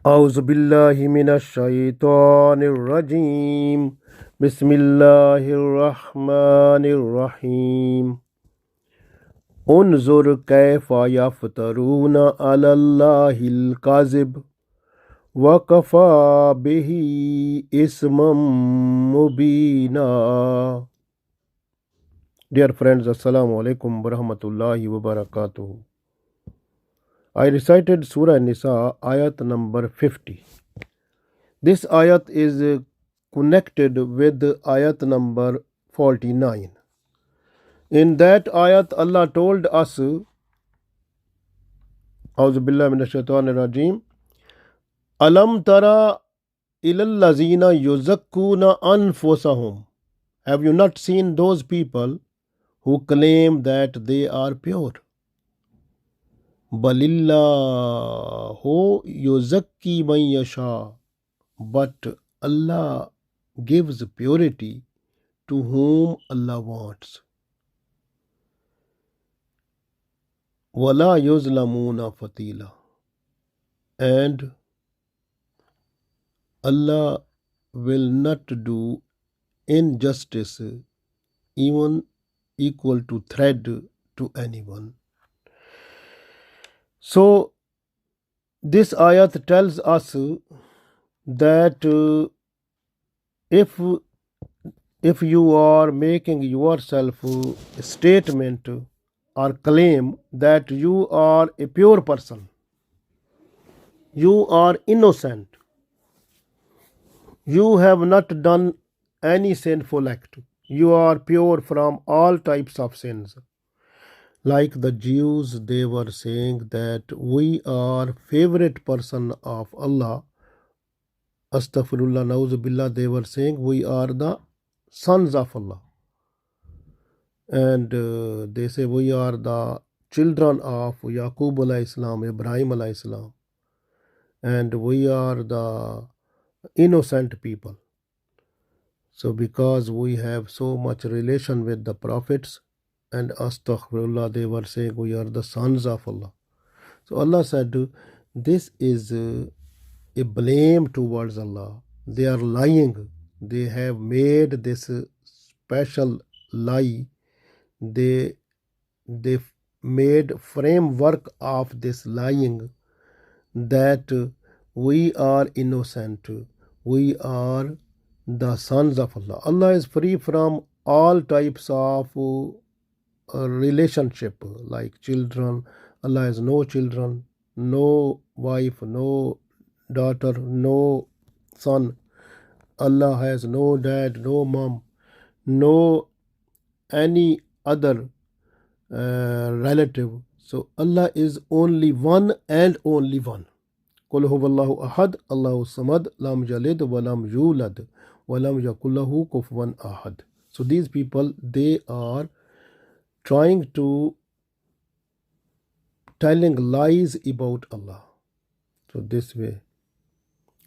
أعوذ بالله من الشيطان الرجيم بسم الله الرحمن الرحيم انظر كيف يفترون على الله الكذب وكفى به إثما مبينا. Dear friends, Assalamu alaikum wa rahmatullahi wa barakatuh. I recited Surah An-Nisa Ayat number 50. This ayat is connected with ayat number 49. In that ayat, Allah told us, A'udhu billahi minash shaitanir rajeem, Alam tara ilal lazina yuzakkuna anfusahum. Have you not seen those people who claim that they are pure? Balillahu yuzakki man yasha. But Allah gives purity to whom Allah wants. Wala yuzlamuna fatila. And Allah will not do injustice even equal to thread to anyone. So this ayat tells us that if you are making yourself a statement or claim that you are a pure person, you are innocent, you have not done any sinful act, you are pure from all types of sins. Like the Jews, they were saying that we are favorite person of Allah. Astaghfirullah, na'uzubillah, they were saying we are the sons of Allah. And they say we are the children of Yaqub alayhi salam, Ibrahim alayhi salam. And we are the innocent people. So because we have so much relation with the prophets, and astaghfirullah, they were saying we are the sons of Allah. So Allah said, this is a blame towards Allah. They are lying. They have made this special lie. They made framework of this lying that we are innocent. We are the sons of Allah. Allah is free from all types of relationship like children. Allah has no children, no wife, no daughter, no son. Allah has no dad, no mom, no any other relative. So Allah is only one and only one. Qul huwallahu ahad, Allahu samad, lam yalid wa lam yulad wa lam yakul lahu kufuwan ahad. So these people, they are trying to telling lies about Allah. So this way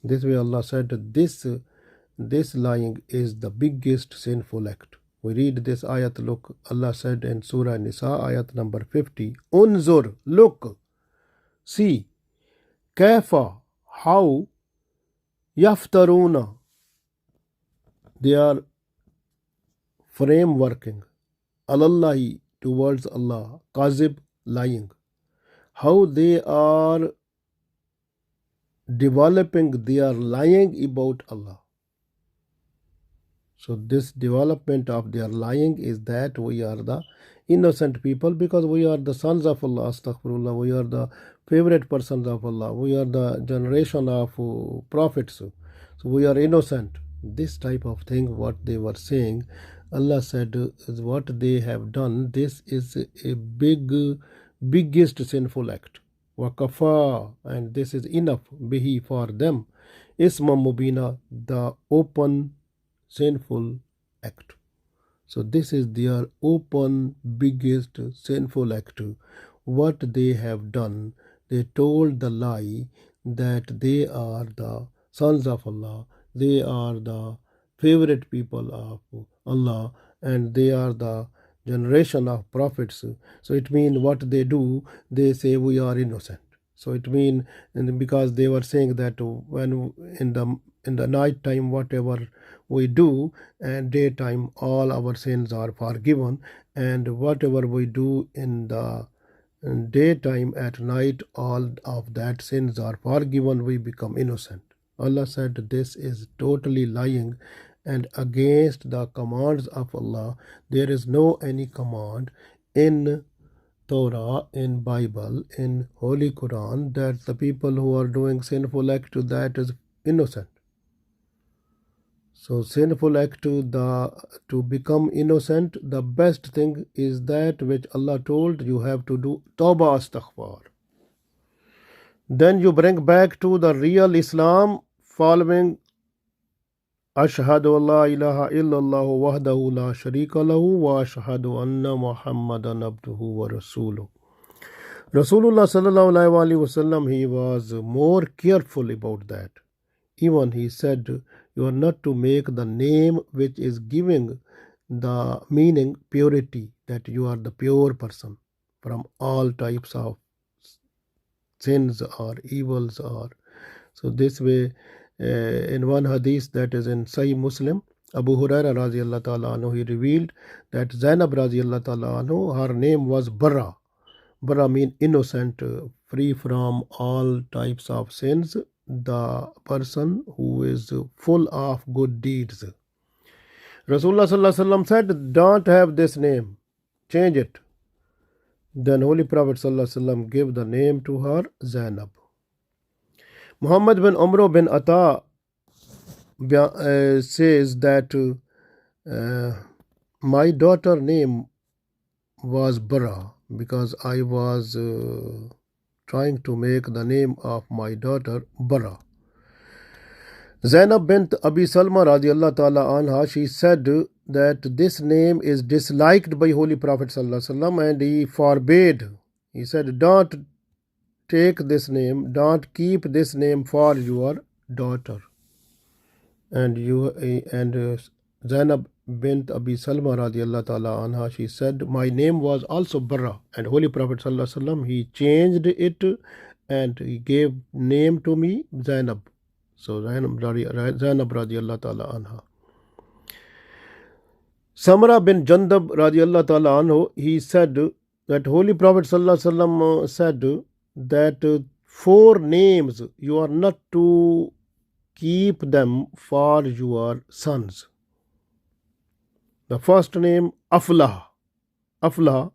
Allah said this lying is the biggest sinful act. We read this ayat. Look, Allah said in Surah An-Nisa Ayat number 50, Unzur, look, see, kaifa, how, yaftaruna, they are frameworking, alallahi, towards Allah, kazib, lying, how they are developing their lying about Allah. So this development of their lying is that we are the innocent people because we are the sons of Allah, astaghfirullah, we are the favorite persons of Allah, we are the generation of prophets, so we are innocent. This type of thing, what they were saying, Allah said is what they have done. This is a biggest sinful act. Wakafa, and this is enough, bihi, for them, isma mubina, the open sinful act. So this is their open biggest sinful act. What they have done, they told the lie that they are the sons of Allah, they are the favorite people of Allah, and they are the generation of prophets. So it means what they do, they say we are innocent. So it means, because they were saying that when in the night time whatever we do, and daytime all our sins are forgiven, and whatever we do in the daytime, at night all of that sins are forgiven, we become innocent. Allah said this is totally lying and against the commands of Allah. There is no any command in Torah, in Bible, in Holy Quran that the people who are doing sinful act to that is innocent. So sinful act to become innocent, the best thing is that which Allah told you have to do tawbah astaghfar. Then you bring back to the real Islam following Ashhadu an la ilaha illallah wahdahu la sharika lahu wa ashhadu anna Muhammadan abduhu wa rasuluh. Rasulullah sallallahu alaihi wasallam, he was more careful about that. Even he said, you are not to make the name which is giving the meaning purity, that you are the pure person from all types of sins or evils. Or so this way, in one hadith that is in Sahih Muslim, Abu Huraira radiallahu ta'ala anhu, he revealed that Zainab radiallahu ta'ala anhu, her name was Barra. Barra means innocent, free from all types of sins, the person who is full of good deeds. Rasulullah sallallahu alaihi wasallam said, don't have this name, change it. Then Holy Prophet sallallahu alaihi wasallam gave the name to her Zainab. Muhammad bin Umar bin Atta says that my daughter name was Bara, because I was trying to make the name of my daughter Bara. Zainab bint Abi Salma radiallahu ta'ala anha, she said that this name is disliked by Holy Prophet sallallahu alaihi wasallam, and he forbade. He said, don't take this name, don't keep this name for your daughter. And Zainab bint Abi Salma radiallahu ta'ala anha, she said, my name was also Barra, and Holy Prophet sallallahu alaihi wasallam, he changed it and he gave name to me Zainab. So Zainab radiallahu ta'ala anha. Samra bin Jandab radiallahu ta'ala anhu, he said that Holy Prophet sallallahu alaihi wasallam said that 4 names you are not to keep them for your sons. The first name, Aflah. Aflah,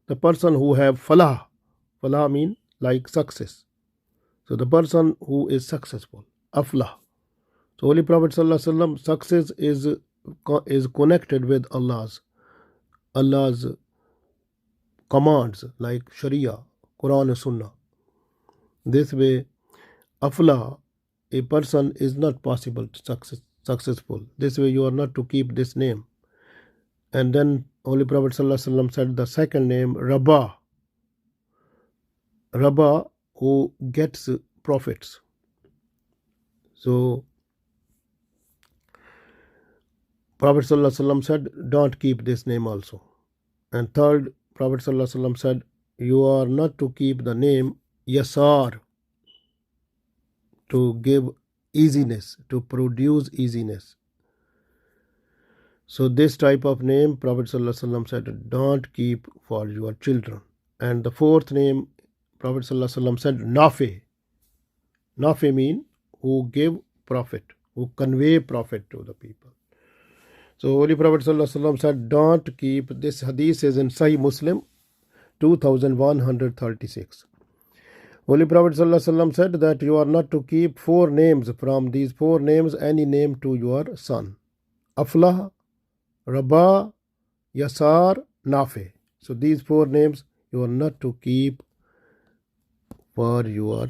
the person who have falah. Falah means like success. So the person who is successful, Aflah. So Holy Prophet sallallahu alaihi wasallam, success is connected with Allah's commands like Sharia, Quran and Sunnah. This way, Aflah, a person is not possible to successful. This way you are not to keep this name. And then Holy Prophet sallallahu alaihi wasallam said the second name, Rabah. Rabah, who gets profits. So Prophet sallallahu alaihi wasallam said, don't keep this name also. And third, Prophet sallallahu alaihi wasallam said, you are not to keep the name Yasar, to give easiness, to produce easiness. So this type of name, Prophet sallallahu alaihi wasallam said, don't keep for your children. And the fourth name, Prophet sallallahu alaihi wasallam said, Nafi. Nafi means who give profit, who convey profit to the people. So Holy Prophet sallallahu alaihi wasallam said, don't keep. This hadith is in Sahih Muslim 2136. Holy Prophet sallallahu alaihi wasallam said that you are not to keep 4 names. From these 4 names, any name to your son. Aflah, Rabah, Yasar, Nafi. So these 4 names you are not to keep for your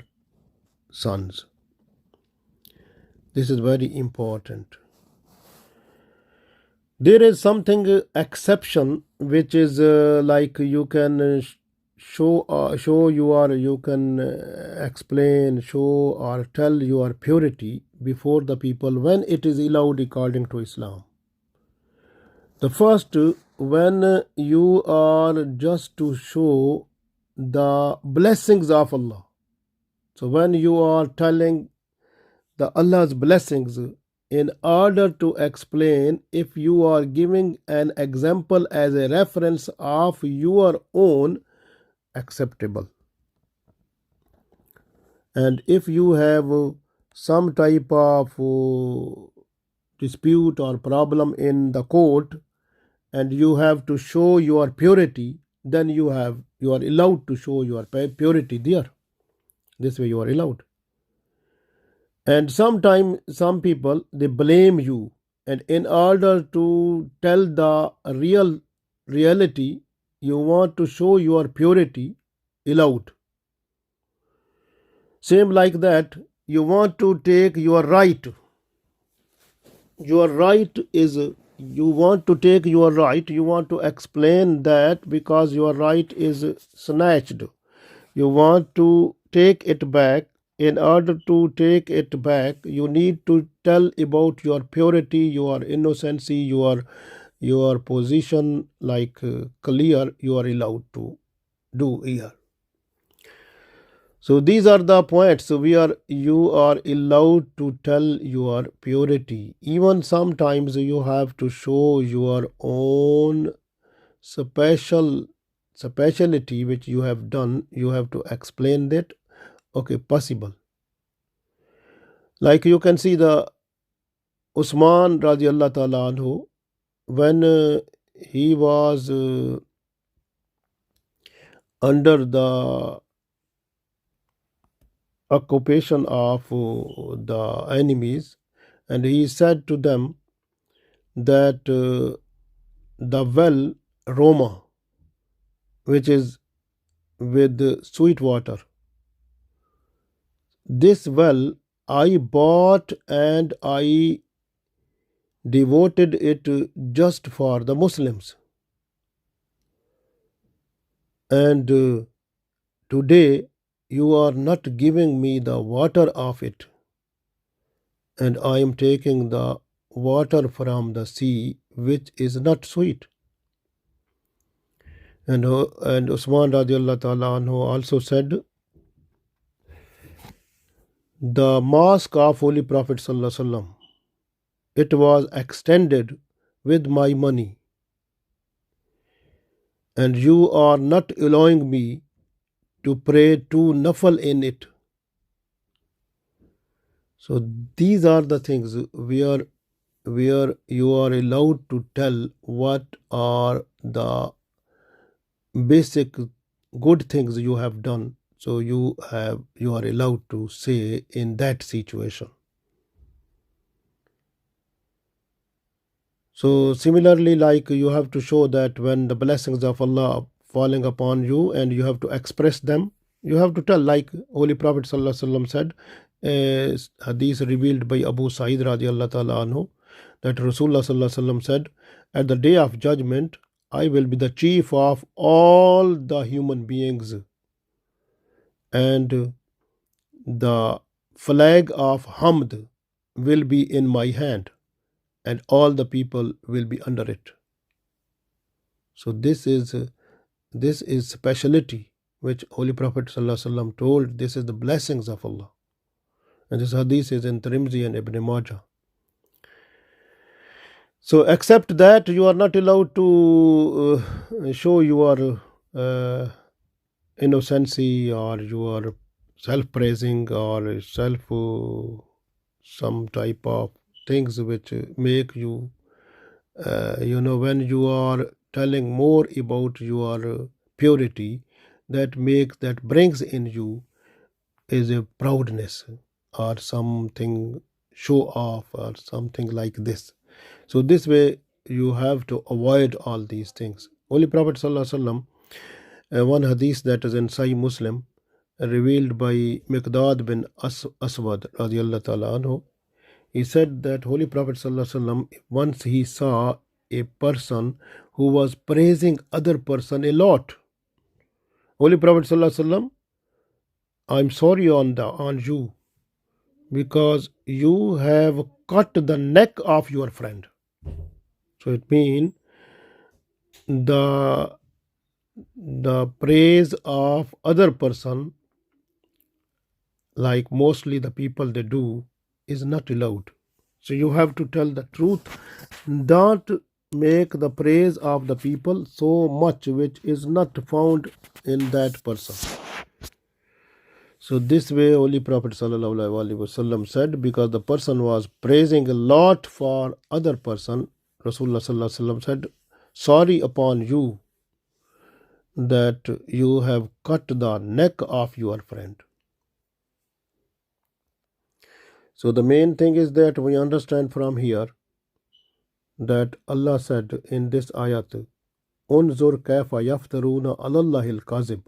sons. This is very important. There is something exception which is like you can show you can explain, show or tell your purity before the people when it is allowed according to Islam. The first, when you are just to show the blessings of Allah. So when you are telling the Allah's blessings, in order to explain, if you are giving an example as a reference of your own, acceptable. And if you have some type of dispute or problem in the court, and you have to show your purity, then you are allowed to show your purity there. This way you are allowed. And sometimes some people, they blame you, and in order to tell the reality, you want to show your purity, allowed. Same like that, you want to take your right. Your right is, you want to take your right, you want to explain that because your right is snatched. You want to take it back. In order to take it back, you need to tell about your purity, your innocency, your position, like clear, you are allowed to do here. So these are the points where you are allowed to tell your purity. Even sometimes you have to show your own speciality which you have done. You have to explain that. Okay, possible. Like you can see the Usman radiallahu ta'ala anhu, when he was under the occupation of the enemies, and he said to them that the well Roma, which is with sweet water, this well I bought and I devoted it just for the Muslims. And today you are not giving me the water of it, and I am taking the water from the sea which is not sweet. And Usman radiallahu ta'ala anhu also said, the mosque of Holy Prophet sallallahu alaihi wasallam, it was extended with my money, and you are not allowing me to pray two nafal in it. So these are the things where you are allowed to tell what are the basic good things you have done. So you are allowed to say in that situation. So similarly, like you have to show that when the blessings of Allah are falling upon you and you have to express them, you have to tell, like Holy Prophet sallallahu alaihi wasallam said, hadith revealed by Abu Sa'id radiallahu ta'ala anhu, that Rasulullah sallallahu alaihi wasallam said, at the day of judgment, I will be the chief of all the human beings, and the flag of Hamd will be in my hand, and all the people will be under it. So this is speciality which Holy Prophet ﷺ told. This is the blessings of Allah, and this hadith is in Tirmidhi and Ibn Majah. So except that, you are not allowed to show your innocency or your self-praising or some type of things which make you, when you are telling more about your purity, that brings in you is a proudness or something show off or something like this. So this way you have to avoid all these things. Holy Prophet ﷺ, one hadith that is in Sahih Muslim, revealed by Miqdad bin Aswad radiallahu ta'ala anhu, he said that Holy Prophet ﷺ, once he saw a person who was praising other person a lot. Holy Prophet ﷺ, I'm sorry on you, because you have cut the neck of your friend. So it means the praise of other person like mostly the people they do, is not allowed. So you have to tell the truth. Don't make the praise of the people so much which is not found in that person. So this way Holy Prophet ﷺ said, because the person was praising a lot for other person, Rasulullah ﷺ said, sorry upon you that you have cut the neck of your friend. So the main thing is that we understand from here that Allah said in this ayat, Unzur kaifa yaftaruna alallahi al-kazib.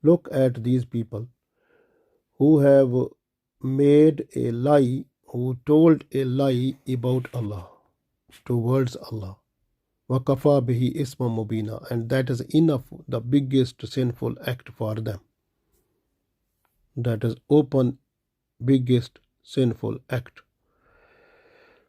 Look at these people who have made a lie, who told a lie about Allah, towards Allah. Wakafa bihi isma mubina, and that is enough, the biggest sinful act for them. That is open, biggest sinful act.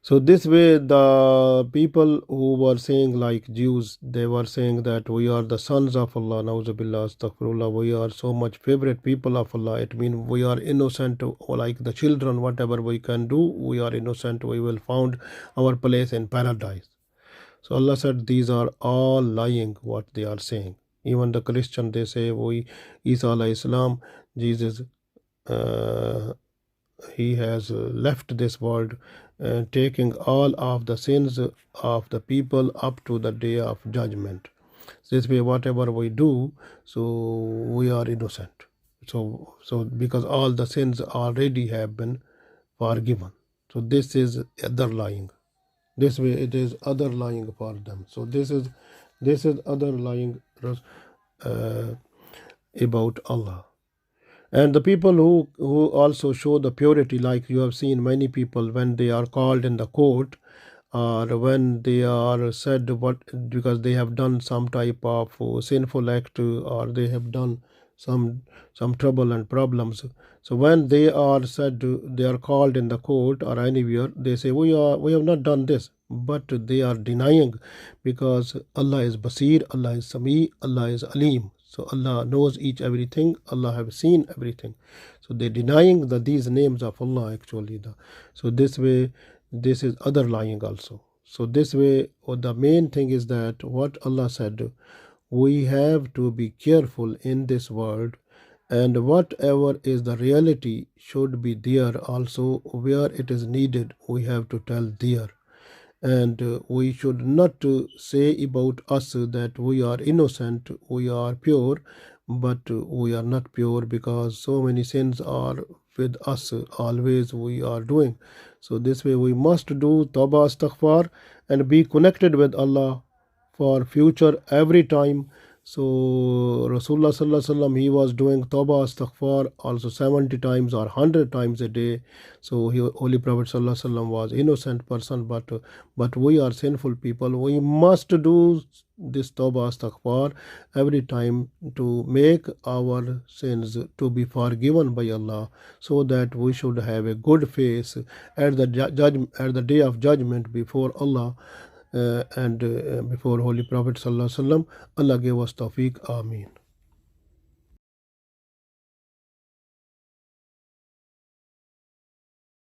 So this way the people who were saying, like Jews, they were saying that we are the sons of Allah, na'uzubillah, astaghfirullah, we are so much favorite people of Allah. It means we are innocent, or like the children, whatever we can do, we are innocent, we will find our place in paradise. So Allah said these are all lying what they are saying. Even the Christian, they say we Isa alayhi salam, Jesus, he has left this world, taking all of the sins of the people up to the day of judgment. This way whatever we do, so we are innocent. So because all the sins already have been forgiven. So this is other lying. This way it is other lying for them. So this is other lying about Allah. And the people who also show the purity, like you have seen many people when they are called in the court, or when they are said what, because they have done some type of sinful act, or they have done some trouble and problems. So when they are said, they are called in the court or anywhere, they say we have not done this, but they are denying, because Allah is Basir, Allah is Sami, Allah is Alim. So Allah knows everything, Allah have seen everything. So they denying these names of Allah actually. So this way, this is other lying also. So this way, the main thing is that what Allah said, we have to be careful in this world, and whatever is the reality should be there also. Where it is needed, we have to tell there. And we should not say about us that we are innocent, we are pure, but we are not pure, because so many sins are with us, always we are doing. So this way we must do tawbah, astaghfar, and be connected with Allah for future every time. So Rasulullah sallallahu alaihi wasallam, he was doing tawbah, astaghfar also 70 times or 100 times a day. So Holy Prophet sallallahu alaihi wasallam was innocent person, but we are sinful people. We must do this tawbah, astaghfar every time to make our sins to be forgiven by Allah, so that we should have a good face at the day of judgment before Allah. And before Holy Prophet sallallahu alaihi wasallam. Allah gave us tawfiq. Ameen.